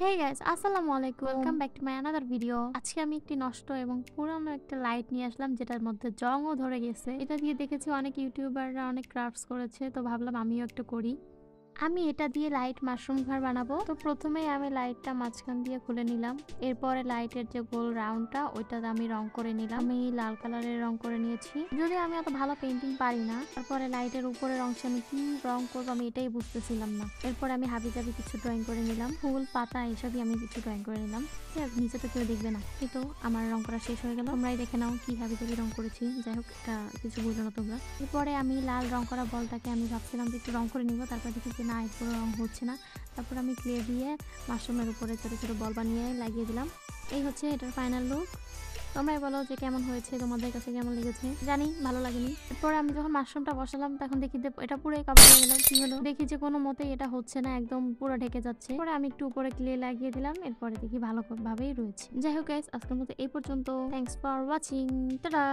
Hey guys, আসসালামু আলাইকুম। Welcome back to my another video. আজকে আমি একটি নষ্ট এবং পুরানো একটা লাইট নিয়ে আসলাম যেটার মধ্যে জংও ধরে গেছে। এটা দিয়ে দেখেছি অনেক ইউটিউবাররা অনেক ক্রাফটস করেছে, তো ভাবলাম আমিও একটু করি। আমি এটা দিয়ে লাইট মাশরুম ঘর বানাবো। তো প্রথমেই আমি লাইটটা মাঝখান দিয়ে খুলে নিলাম। এরপরে লাইটের যে গোল রাউন্ডটা ওইটাতে আমি রং করে নিলাম। আমি লাল কালারের রং করে নিয়েছি, যদি আমি অত ভালো পেন্টিং পারি না। তারপরে লাইটের উপরের অংশে আমি কি রং করবো আমি এটাই বুঝতেছিলাম না। এরপর আমি হাবিজাবি কিছু ড্রয়িং করে নিলাম, ফুল পাতা এসবই আমি কিছু ড্রয়িং করে নিলাম। নিচে তো কেউ দেখবে না। এই তো আমার রং করা শেষ হয়ে গেল, তোমরাই দেখে নাও কি হাবিজাবি রং করেছি। যাই হোক, এটা কিছু বুঝো না তোমরা। এরপরে আমি লাল রং করা বলটাকে আমি ভাবছিলাম যে একটু রং করে নিব, তারপর দেখি যে না, পুরো রং হচ্ছে না। তারপর আমি ক্লে দিয়ে মাশরুমের উপরে ছোটো ছোটো বল বানিয়ে লাগিয়ে দিলাম। এই হচ্ছে এটার ফাইনাল লুক। তোমরাই বলো যে কেমন হয়েছে, তোমাদের কাছে কেমন লেগেছে। জানি ভালো লাগেনি। এরপরে আমি যখন মাশরুমটা বসালাম তখন দেখি যে এটা পুরোই কভার হয়ে গেল। কি হলো, দেখি যে কোনো মতেই এটা হচ্ছে না, একদম পুরো ঢেকে যাচ্ছে। পরে আমি একটু উপরে ক্লে লাগিয়ে দিলাম, এরপরে দেখি ভালোভাবেই রয়েছে। যাই হোক গাইস, আজকের মতো এই পর্যন্ত। Thanks for watching. টাটা।